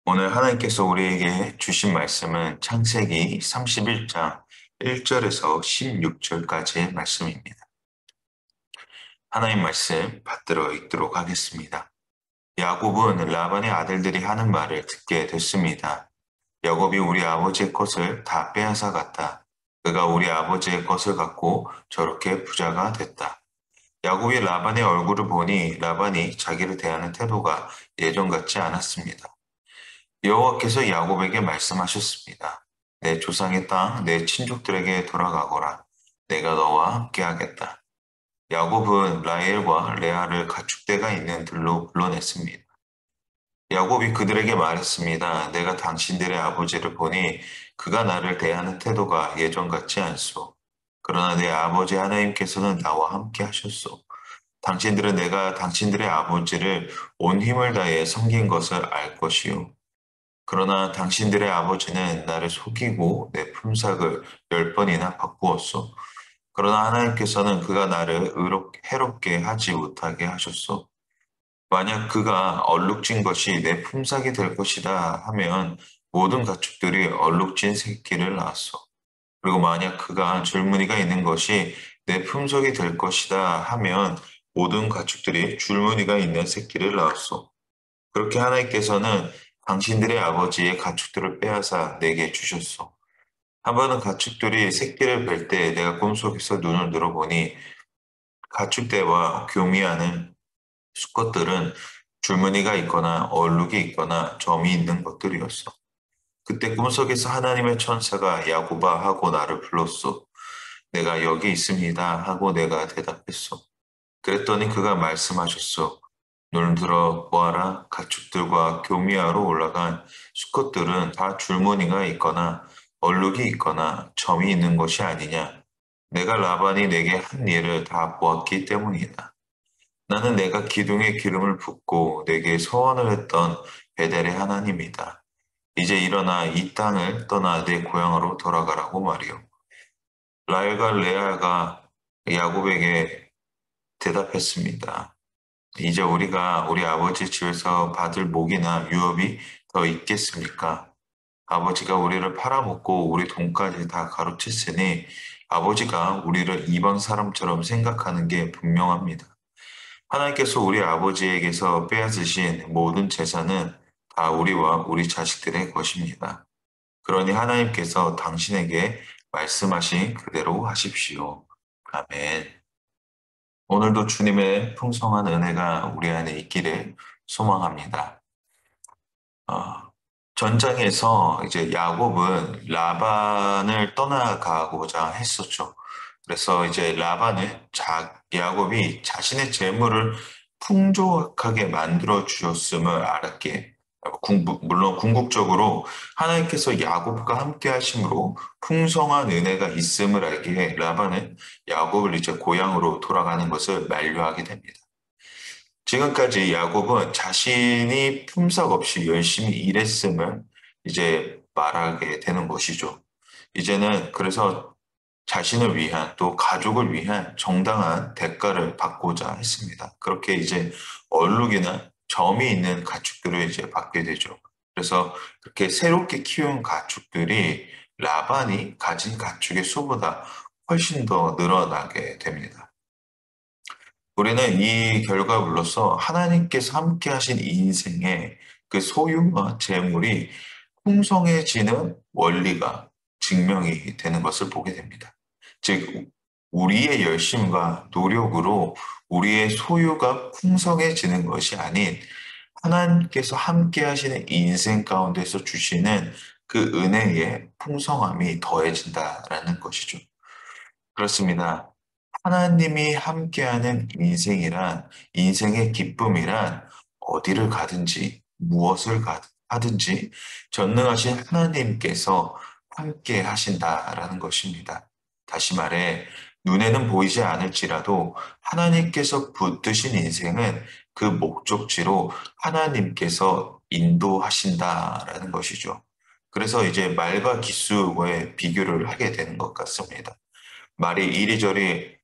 오늘 하나님께서 우리에게 주신 말씀은 창세기 31장 1절에서 16절까지의 말씀입니다. 하나님 말씀 받들어 읽도록 하겠습니다. 야곱은 라반의 아들들이 하는 말을 듣게 됐습니다. 야곱이 우리 아버지의 것을 다 빼앗아 갔다. 그가 우리 아버지의 것을 갖고 저렇게 부자가 됐다. 야곱이 라반의 얼굴을 보니 라반이 자기를 대하는 태도가 예전 같지 않았습니다. 여호와께서 야곱에게 말씀하셨습니다. 내 조상의 땅, 내 친족들에게 돌아가거라. 내가 너와 함께하겠다. 야곱은 라헬과 레아를 가축대가 있는 들로 불러냈습니다. 야곱이 그들에게 말했습니다. 내가 당신들의 아버지를 보니 그가 나를 대하는 태도가 예전 같지 않소. 그러나 내 아버지 하나님께서는 나와 함께 하셨소. 당신들은 내가 당신들의 아버지를 온 힘을 다해 섬긴 것을 알 것이요. 그러나 당신들의 아버지는 나를 속이고 내 품삯을 10번이나 바꾸었소. 그러나 하나님께서는 그가 나를 해롭게 하지 못하게 하셨소. 만약 그가 얼룩진 것이 내 품삯이 될 것이다 하면 모든 가축들이 얼룩진 새끼를 낳았소. 그리고 만약 그가 줄무늬가 있는 것이 내 품속이 될 것이다 하면 모든 가축들이 줄무늬가 있는 새끼를 낳았소. 그렇게 하나님께서는 당신들의 아버지의 가축들을 빼앗아 내게 주셨소. 한 번은 가축들이 새끼를 뵐 때 내가 꿈속에서 눈을 들어보니 가축대와 교미하는 수컷들은 줄무늬가 있거나 얼룩이 있거나 점이 있는 것들이었어. 그때 꿈속에서 하나님의 천사가 야곱아 하고 나를 불렀소. 내가 여기 있습니다 하고 내가 대답했소. 그랬더니 그가 말씀하셨소. 눈을 들어 보아라. 가축들과 교미하러 올라간 수컷들은 다 줄무늬가 있거나 얼룩이 있거나 점이 있는 것이 아니냐. 내가 라반이 내게 한 일을 다 보았기 때문이다. 나는 내가 기둥에 기름을 붓고 내게 소원을 했던 베델의 하나님이다. 이제 일어나 이 땅을 떠나 내 고향으로 돌아가라고 말이오. 라헬과 레아가 야곱에게 대답했습니다. 이제 우리가 우리 아버지 집에서 받을 목이나 유업이 더 있겠습니까? 아버지가 우리를 팔아먹고 우리 돈까지 다 가로챘으니 아버지가 우리를 이방 사람처럼 생각하는 게 분명합니다. 하나님께서 우리 아버지에게서 빼앗으신 모든 재산은 다 우리와 우리 자식들의 것입니다. 그러니 하나님께서 당신에게 말씀하신 그대로 하십시오. 아멘. 오늘도 주님의 풍성한 은혜가 우리 안에 있기를 소망합니다. 어, 전장에서 이제 야곱은 라반을 떠나가고자 했었죠. 그래서 이제 야곱이 자신의 재물을 풍족하게 만들어 주셨음을 알았기에, 물론 궁극적으로 하나님께서 야곱과 함께 하심으로 풍성한 은혜가 있음을 알기에 라반은 야곱을 이제 고향으로 돌아가는 것을 만류하게 됩니다. 지금까지 야곱은 자신이 품삯 없이 열심히 일했음을 이제 말하게 되는 것이죠. 이제는 그래서 자신을 위한 또 가족을 위한 정당한 대가를 받고자 했습니다. 그렇게 이제 얼룩이나 점이 있는 가축들을 이제 받게 되죠. 그래서 그렇게 새롭게 키운 가축들이 라반이 가진 가축의 수보다 훨씬 더 늘어나게 됩니다. 우리는 이 결과물로서 하나님께서 함께 하신 인생의 그 소유와 재물이 풍성해지는 원리가 증명이 되는 것을 보게 됩니다. 즉, 우리의 열심과 노력으로 우리의 소유가 풍성해지는 것이 아닌 하나님께서 함께 하시는 인생 가운데서 주시는 그 은혜의 풍성함이 더해진다라는 것이죠. 그렇습니다. 하나님이 함께하는 인생의 기쁨이란 어디를 가든지 하든지 전능하신 하나님께서 함께 하신다라는 것입니다. 다시 말해 눈에는 보이지 않을지라도 하나님께서 붙드신 인생은 그 목적지로 하나님께서 인도하신다라는 것이죠. 그래서 이제 말과 기수의 비교를 하게 되는 것 같습니다. 말이 이리저리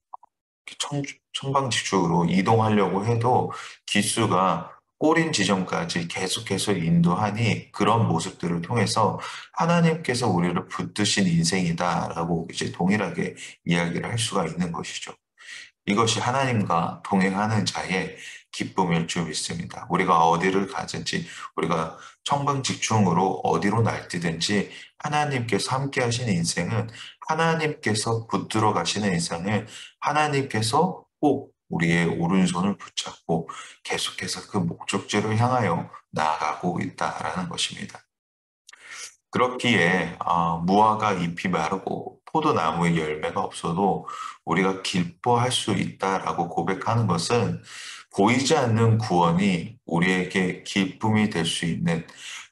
천방지축으로 이동하려고 해도 기수가 꼬린 지점까지 계속해서 인도하니 그런 모습들을 통해서 하나님께서 우리를 붙드신 인생이다라고 이제 동일하게 이야기를 할 수가 있는 것이죠. 이것이 하나님과 동행하는 자의 기쁨일 줄 믿습니다. 우리가 어디를 가든지, 우리가 청방직중으로 어디로 날뛰든지 하나님께서 함께 하시는 인생은, 하나님께서 붙들어 가시는 인생은 하나님께서 꼭 우리의 오른손을 붙잡고 계속해서 그 목적지를 향하여 나아가고 있다라는 것입니다. 그렇기에 무화과 잎이 마르고 포도나무의 열매가 없어도 우리가 기뻐할 수 있다라고 고백하는 것은, 보이지 않는 구원이 우리에게 기쁨이 될 수 있는,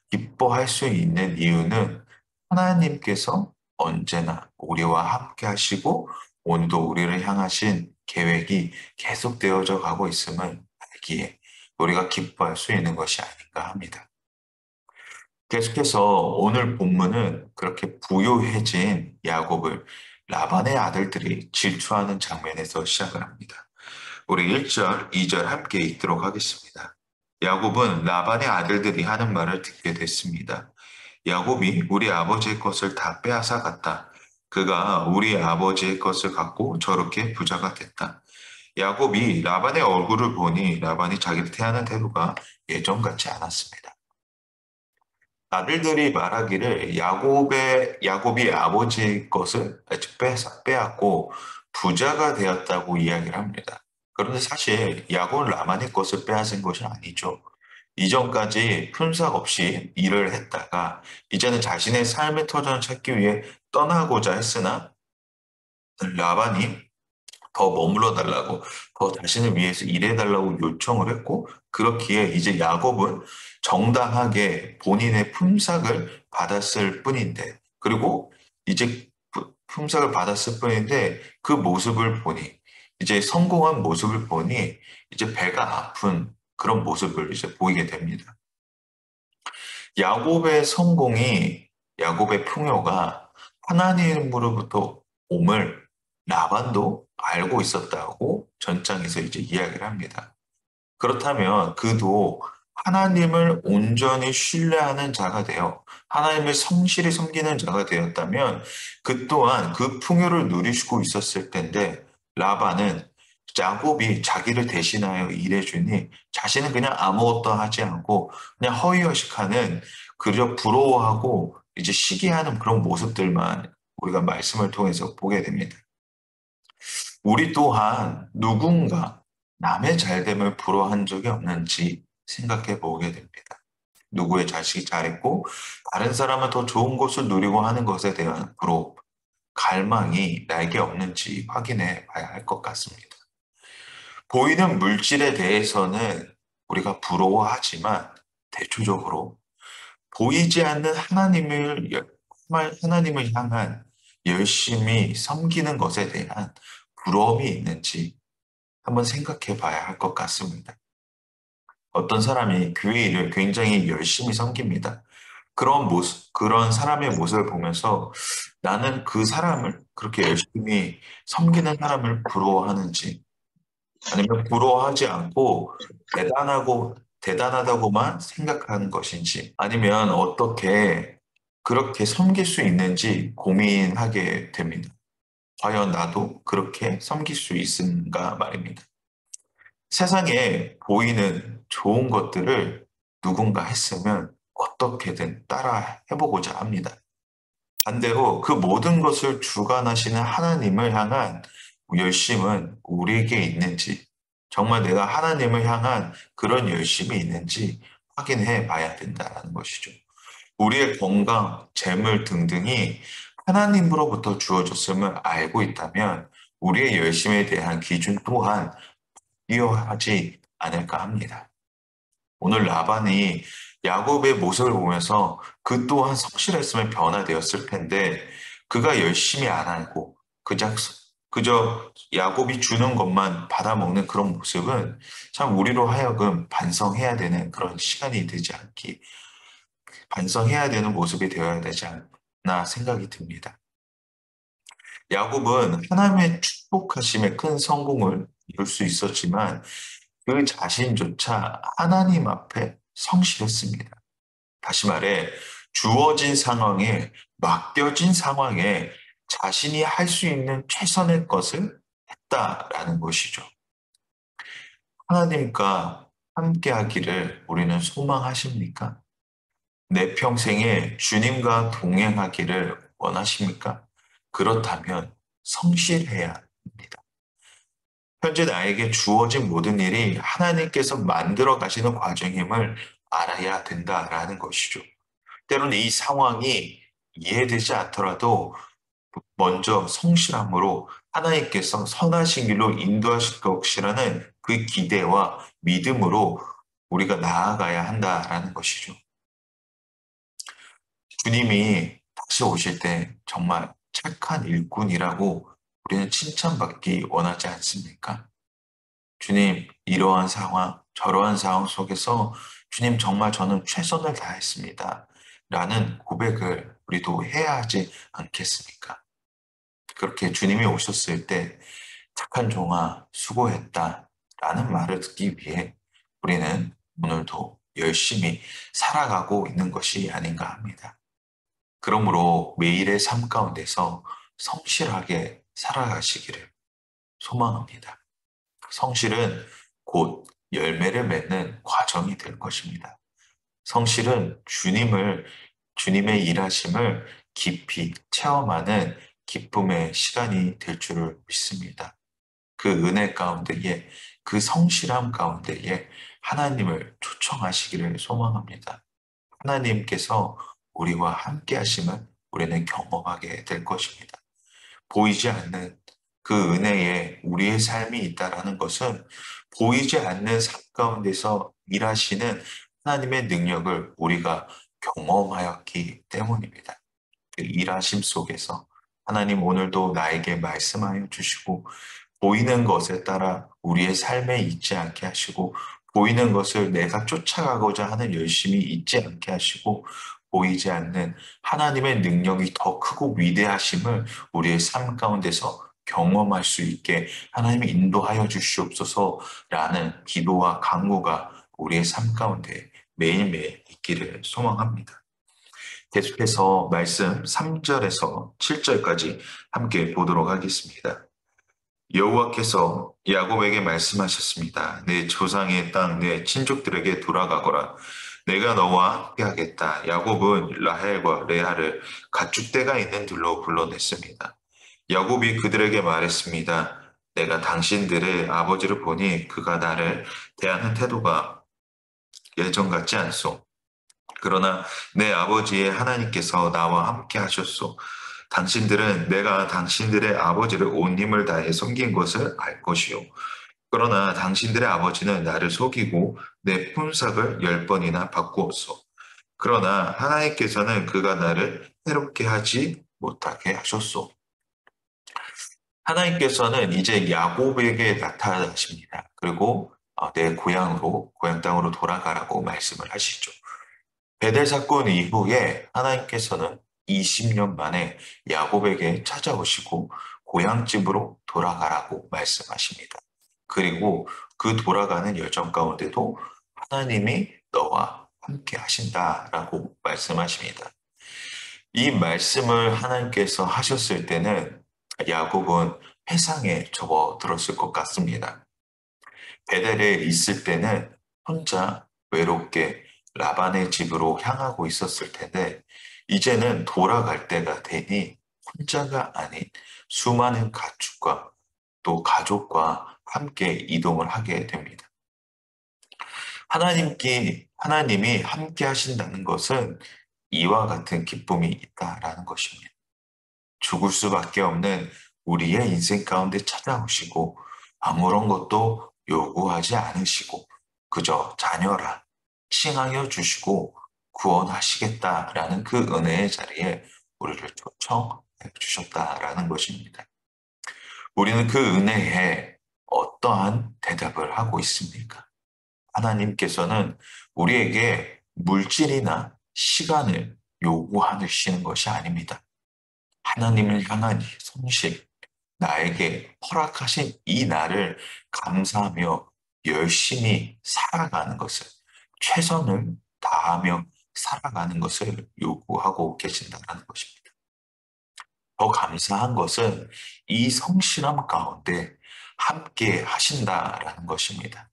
기뻐할 수 있는 이유는 하나님께서 언제나 우리와 함께 하시고 오늘도 우리를 향하신 계획이 계속되어져 가고 있음을 알기에 우리가 기뻐할 수 있는 것이 아닌가 합니다. 계속해서 오늘 본문은 그렇게 부유해진 야곱을 라반의 아들들이 질투하는 장면에서 시작을 합니다. 우리 1절, 2절 함께 읽도록 하겠습니다. 야곱은 라반의 아들들이 하는 말을 듣게 됐습니다. 야곱이 우리 아버지의 것을 다 빼앗아 갔다. 그가 우리 아버지의 것을 갖고 저렇게 부자가 됐다. 야곱이 라반의 얼굴을 보니 라반이 자기를 대하는 태도가 예전 같지 않았습니다. 아들들이 말하기를 야곱이 아버지의 것을 빼앗고 부자가 되었다고 이야기를 합니다. 그런데 사실 야곱은 라반의 것을 빼앗은 것이 아니죠. 이전까지 품삯 없이 일을 했다가 이제는 자신의 삶의 터전을 찾기 위해 떠나고자 했으나 라반이 더 머물러 달라고, 더 자신을 위해서 일해 달라고 요청을 했고, 그렇기에 이제 야곱은 정당하게 본인의 품삯을 받았을 뿐인데, 그리고 이제 품삯을 받았을 뿐인데 그 모습을 보니, 이제 성공한 모습을 보니 이제 배가 아픈 그런 모습을 이제 보이게 됩니다. 야곱의 성공이, 야곱의 풍요가 하나님으로부터 옴을 라반도 알고 있었다고 전장에서 이제 이야기를 합니다. 그렇다면 그도 하나님을 온전히 신뢰하는 자가 되어 하나님을 성실히 섬기는 자가 되었다면 그 또한 그 풍요를 누리시고 있었을 텐데, 라반은 야곱이 자기를 대신하여 일해주니 자신은 그냥 아무것도 하지 않고 그냥 허위허식하는, 그저 부러워하고 이제 시기하는 그런 모습들만 우리가 말씀을 통해서 보게 됩니다. 우리 또한 누군가 남의 잘됨을 부러워한 적이 없는지 생각해 보게 됩니다. 누구의 자식이 잘했고 다른 사람은 더 좋은 것을 누리고 하는 것에 대한 부러움, 갈망이 나에게 없는지 확인해 봐야 할 것 같습니다. 보이는 물질에 대해서는 우리가 부러워하지만 대초적으로 보이지 않는 하나님을 향한 열심히 섬기는 것에 대한 부러움이 있는지 한번 생각해 봐야 할 것 같습니다. 어떤 사람이 교회 일을 굉장히 열심히 섬깁니다. 그런 사람의 모습을 보면서 나는 그 사람을, 그렇게 열심히 섬기는 사람을 부러워하는지, 아니면 부러워하지 않고 대단하다고만 생각하는 것인지, 아니면 어떻게 그렇게 섬길 수 있는지 고민하게 됩니다. 과연 나도 그렇게 섬길 수 있은가 말입니다. 세상에 보이는 좋은 것들을 누군가 했으면 어떻게든 따라 해보고자 합니다. 반대로 그 모든 것을 주관하시는 하나님을 향한 열심은 우리에게 있는지, 정말 내가 하나님을 향한 그런 열심이 있는지 확인해 봐야 된다는 것이죠. 우리의 건강, 재물 등등이 하나님으로부터 주어졌음을 알고 있다면 우리의 열심에 대한 기준 또한 비교하지 않을까 합니다. 오늘 라반이 야곱의 모습을 보면서 그 또한 성실했으면 변화되었을 텐데, 그가 열심히 안 하고 그저 야곱이 주는 것만 받아먹는 그런 모습은 참 우리로 하여금 반성해야 되는 모습이 되어야 되지 않나 생각이 듭니다. 야곱은 하나님의 축복하심에 큰 성공을 이룰 수 있었지만 그 자신조차 하나님 앞에 성실했습니다. 다시 말해, 주어진 상황에, 맡겨진 상황에 자신이 할 수 있는 최선의 것을 했다라는 것이죠. 하나님과 함께 하기를 우리는 소망하십니까? 내 평생에 주님과 동행하기를 원하십니까? 그렇다면 성실해야 합니다. 현재 나에게 주어진 모든 일이 하나님께서 만들어 가시는 과정임을 알아야 된다라는 것이죠. 때로는 이 상황이 이해되지 않더라도 먼저 성실함으로 하나님께서 선하신 길로 인도하실 것이라는 그 기대와 믿음으로 우리가 나아가야 한다라는 것이죠. 주님이 다시 오실 때 정말 착한 일꾼이라고 우리는 칭찬받기 원하지 않습니까? 주님, 이러한 상황, 저러한 상황 속에서 주님 정말 저는 최선을 다했습니다. 라는 고백을 우리도 해야 하지 않겠습니까? 그렇게 주님이 오셨을 때 착한 종아, 수고했다. 라는 말을 듣기 위해 우리는 오늘도 열심히 살아가고 있는 것이 아닌가 합니다. 그러므로 매일의 삶 가운데서 성실하게 살아가시기를 소망합니다. 성실은 곧 열매를 맺는 과정이 될 것입니다. 성실은 주님의 일하심을 깊이 체험하는 기쁨의 시간이 될 줄을 믿습니다. 그 은혜 가운데에, 그 성실함 가운데에 하나님을 초청하시기를 소망합니다. 하나님께서 우리와 함께 하심을 우리는 경험하게 될 것입니다. 보이지 않는 그 은혜에 우리의 삶이 있다라는 것은 보이지 않는 삶 가운데서 일하시는 하나님의 능력을 우리가 경험하였기 때문입니다. 그 일하심 속에서 하나님 오늘도 나에게 말씀하여 주시고 보이는 것에 따라 우리의 삶에 있지 않게 하시고 보이는 것을 내가 쫓아가고자 하는 열심이 있지 않게 하시고 보이지 않는 하나님의 능력이 더 크고 위대하심을 우리의 삶 가운데서 경험할 수 있게 하나님이 인도하여 주시옵소서라는 기도와 간구가 우리의 삶 가운데 매일매일 있기를 소망합니다. 계속해서 말씀 3절에서 7절까지 함께 보도록 하겠습니다. 여호와께서 야곱에게 말씀하셨습니다. 내 조상의 땅, 내 친족들에게 돌아가거라. 내가 너와 함께하겠다. 야곱은 라헬과 레아를 가축대가 있는 들로 불러냈습니다. 야곱이 그들에게 말했습니다. 내가 당신들의 아버지를 보니 그가 나를 대하는 태도가 예전 같지 않소. 그러나 내 아버지의 하나님께서 나와 함께 하셨소. 당신들은 내가 당신들의 아버지를 온 힘을 다해 섬긴 것을 알 것이요. 그러나 당신들의 아버지는 나를 속이고 내 품삯을 10번이나 바꾸었소. 그러나 하나님께서는 그가 나를 해롭게 하지 못하게 하셨소. 하나님께서는 이제 야곱에게 나타나십니다. 그리고 내 고향 땅으로 돌아가라고 말씀을 하시죠. 베델 사건 이후에 하나님께서는 20년 만에 야곱에게 찾아오시고 고향집으로 돌아가라고 말씀하십니다. 그리고 그 돌아가는 여정 가운데도 하나님이 너와 함께 하신다라고 말씀하십니다. 이 말씀을 하나님께서 하셨을 때는 야곱은 회상에 접어들었을 것 같습니다. 베델에 있을 때는 혼자 외롭게 라반의 집으로 향하고 있었을 텐데, 이제는 돌아갈 때가 되니 혼자가 아닌 수많은 가축과 또 가족과 함께 이동을 하게 됩니다. 하나님이 함께 하신다는 것은 이와 같은 기쁨이 있다라는 것입니다. 죽을 수밖에 없는 우리의 인생 가운데 찾아오시고 아무런 것도 요구하지 않으시고 그저 자녀라 칭하여 주시고 구원하시겠다라는 그 은혜의 자리에 우리를 초청해 주셨다라는 것입니다. 우리는 그 은혜에 어떠한 대답을 하고 있습니까? 하나님께서는 우리에게 물질이나 시간을 요구하시는 것이 아닙니다. 하나님을 향한 성실, 나에게 허락하신 이 날을 감사하며 열심히 살아가는 것을, 최선을 다하며 살아가는 것을 요구하고 계신다는 것입니다. 더 감사한 것은 이 성실함 가운데 함께 하신다라는 것입니다.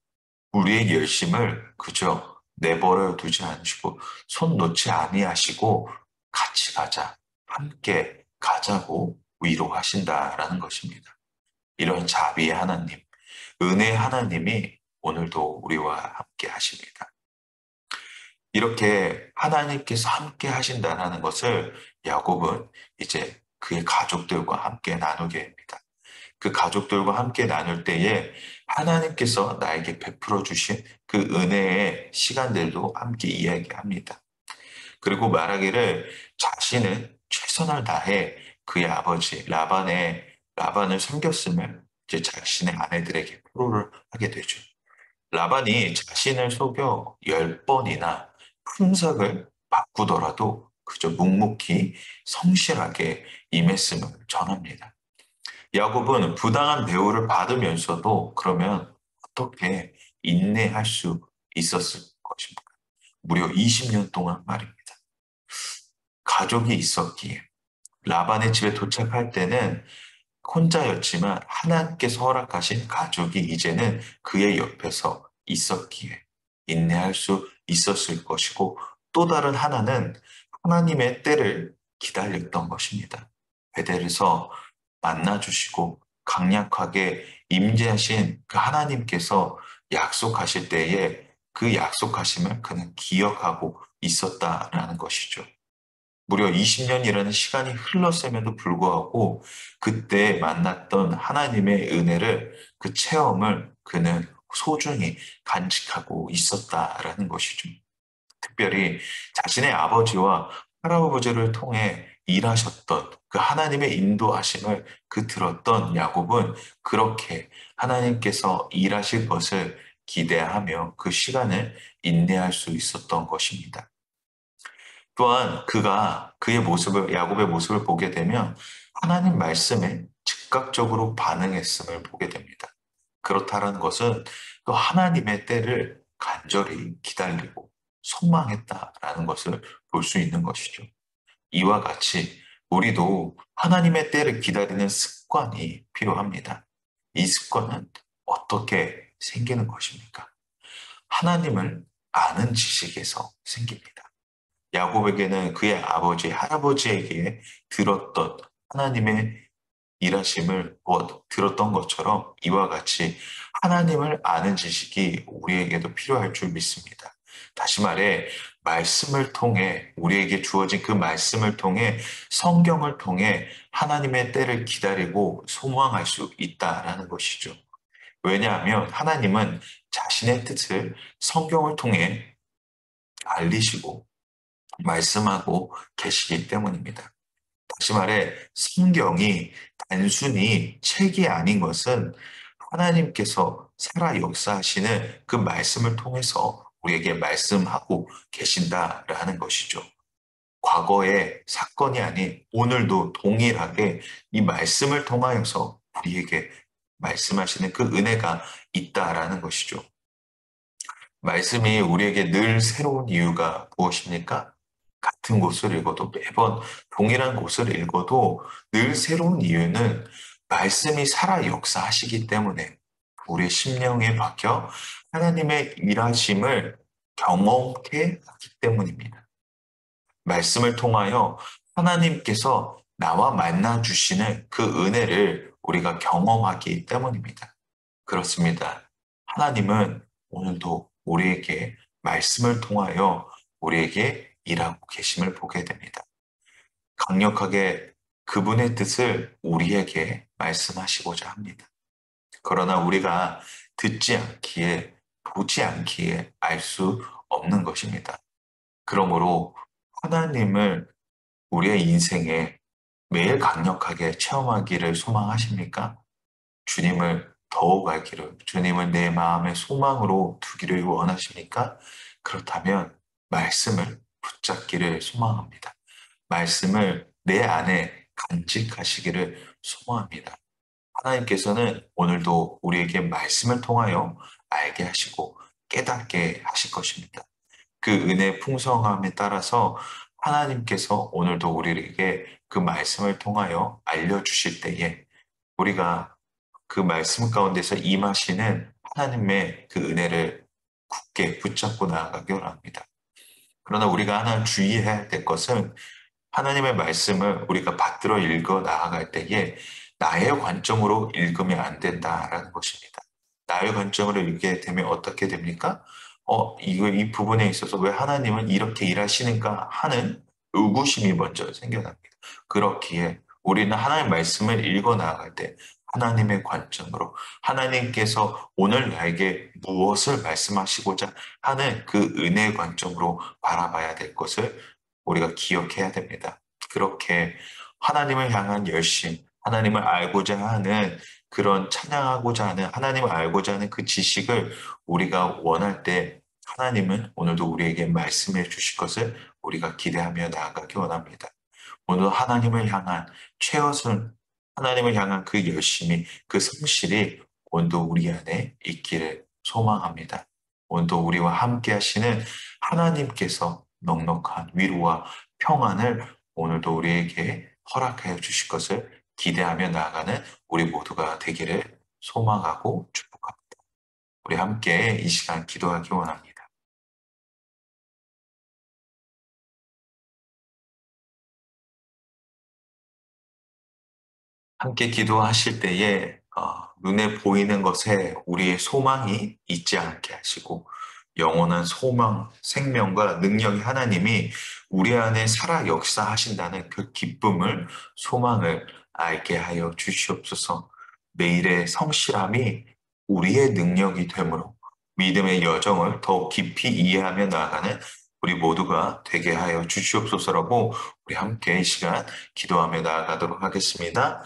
우리의 열심을 그저 내버려 두지 않으시고 손 놓지 아니하시고 같이 가자, 함께 가자고 위로하신다라는 것입니다. 이런 자비의 하나님, 은혜의 하나님이 오늘도 우리와 함께 하십니다. 이렇게 하나님께서 함께 하신다는 것을 야곱은 이제 그의 가족들과 함께 나누게 됩니다. 그 가족들과 함께 나눌 때에 하나님께서 나에게 베풀어 주신 그 은혜의 시간들도 함께 이야기합니다. 그리고 말하기를 자신은 최선을 다해 그의 아버지 라반을 섬겼음을 이제 자신의 아내들에게 포로를 하게 되죠. 라반이 자신을 속여 10번이나 품삯을 바꾸더라도 그저 묵묵히 성실하게 임했음을 전합니다. 야곱은 부당한 대우를 받으면서도 그러면 어떻게 인내할 수 있었을 것입니까? 무려 20년 동안 말입니다. 가족이 있었기에 라반의 집에 도착할 때는 혼자였지만 하나님께서 허락하신 가족이 이제는 그의 옆에서 있었기에 인내할 수 있었을 것이고 또 다른 하나는 하나님의 때를 기다렸던 것입니다. 베델에서 만나주시고 강력하게 임재하신 그 하나님께서 약속하실 때에 그 약속하심을 그는 기억하고 있었다라는 것이죠. 무려 20년이라는 시간이 흘렀음에도 불구하고 그때 만났던 하나님의 은혜를 그 체험을 그는 소중히 간직하고 있었다라는 것이죠. 특별히 자신의 아버지와 할아버지를 통해 일하셨던 그 하나님의 인도하심을 그 들었던 야곱은 그렇게 하나님께서 일하실 것을 기대하며 그 시간을 인내할 수 있었던 것입니다. 또한 그가 그의 모습을, 야곱의 모습을 보게 되면 하나님 말씀에 즉각적으로 반응했음을 보게 됩니다. 그렇다는 것은 또 하나님의 때를 간절히 기다리고 소망했다라는 것을 볼 수 있는 것이죠. 이와 같이 우리도 하나님의 때를 기다리는 습관이 필요합니다. 이 습관은 어떻게 생기는 것입니까? 하나님을 아는 지식에서 생깁니다. 야곱에게는 그의 아버지, 할아버지에게 들었던 하나님의 일하심을 들었던 것처럼 이와 같이 하나님을 아는 지식이 우리에게도 필요할 줄 믿습니다. 다시 말해, 말씀을 통해, 우리에게 주어진 그 말씀을 통해, 성경을 통해 하나님의 때를 기다리고 소망할 수 있다라는 것이죠. 왜냐하면 하나님은 자신의 뜻을 성경을 통해 알리시고 말씀하고 계시기 때문입니다. 다시 말해, 성경이 단순히 책이 아닌 것은 하나님께서 살아 역사하시는 그 말씀을 통해서 우리에게 말씀하고 계신다라는 것이죠. 과거의 사건이 아닌 오늘도 동일하게 이 말씀을 통하여서 우리에게 말씀하시는 그 은혜가 있다라는 것이죠. 말씀이 우리에게 늘 새로운 이유가 무엇입니까? 같은 곳을 읽어도 매번 동일한 곳을 읽어도 늘 새로운 이유는 말씀이 살아 역사하시기 때문에 우리의 심령에 박혀 하나님의 일하심을 경험케 하기 때문입니다. 말씀을 통하여 하나님께서 나와 만나 주시는 그 은혜를 우리가 경험하기 때문입니다. 그렇습니다. 하나님은 오늘도 우리에게 말씀을 통하여 우리에게 일하고 계심을 보게 됩니다. 강력하게 그분의 뜻을 우리에게 말씀하시고자 합니다. 그러나 우리가 듣지 않기에, 보지 않기에 알 수 없는 것입니다. 그러므로 하나님을 우리의 인생에 매일 강력하게 체험하기를 소망하십니까? 주님을 더욱 알기를, 주님을 내 마음의 소망으로 두기를 원하십니까? 그렇다면 말씀을 붙잡기를 소망합니다. 말씀을 내 안에 간직하시기를 소망합니다. 하나님께서는 오늘도 우리에게 말씀을 통하여 알게 하시고 깨닫게 하실 것입니다. 그 은혜의 풍성함에 따라서 하나님께서 오늘도 우리에게 그 말씀을 통하여 알려주실 때에 우리가 그 말씀 가운데서 임하시는 하나님의 그 은혜를 굳게 붙잡고 나아가기 원합니다. 그러나 우리가 하나 주의해야 될 것은 하나님의 말씀을 우리가 받들어 읽어 나아갈 때에 나의 관점으로 읽으면 안 된다라는 것입니다. 나의 관점으로 읽게 되면 어떻게 됩니까? 이 부분에 있어서 왜 하나님은 이렇게 일하시는가 하는 의구심이 먼저 생겨납니다. 그렇기에 우리는 하나님의 말씀을 읽어 나아갈 때 하나님의 관점으로 하나님께서 오늘 나에게 무엇을 말씀하시고자 하는 그 은혜의 관점으로 바라봐야 될 것을 우리가 기억해야 됩니다. 그렇게 하나님을 향한 열심, 하나님을 알고자 하는 그런 찬양하고자 하는 하나님을 알고자 하는 그 지식을 우리가 원할 때 하나님은 오늘도 우리에게 말씀해 주실 것을 우리가 기대하며 나아가기 원합니다. 오늘 하나님을 향한 최선을, 하나님을 향한 그 열심이, 그 성실이 오늘도 우리 안에 있기를 소망합니다. 오늘도 우리와 함께 하시는 하나님께서 넉넉한 위로와 평안을 오늘도 우리에게 허락하여 주실 것을 기대하며 나아가는 우리 모두가 되기를 소망하고 축복합니다. 우리 함께 이 시간 기도하기 원합니다. 함께 기도하실 때에 눈에 보이는 것에 우리의 소망이 있지 않게 하시고 영원한 소망, 생명과 능력의 하나님이 우리 안에 살아 역사하신다는 그 기쁨을, 소망을 알게 하여 주시옵소서. 매일의 성실함이 우리의 능력이 되므로 믿음의 여정을 더욱 깊이 이해하며 나아가는 우리 모두가 되게 하여 주시옵소서라고 우리 함께 이 시간 기도하며 나아가도록 하겠습니다.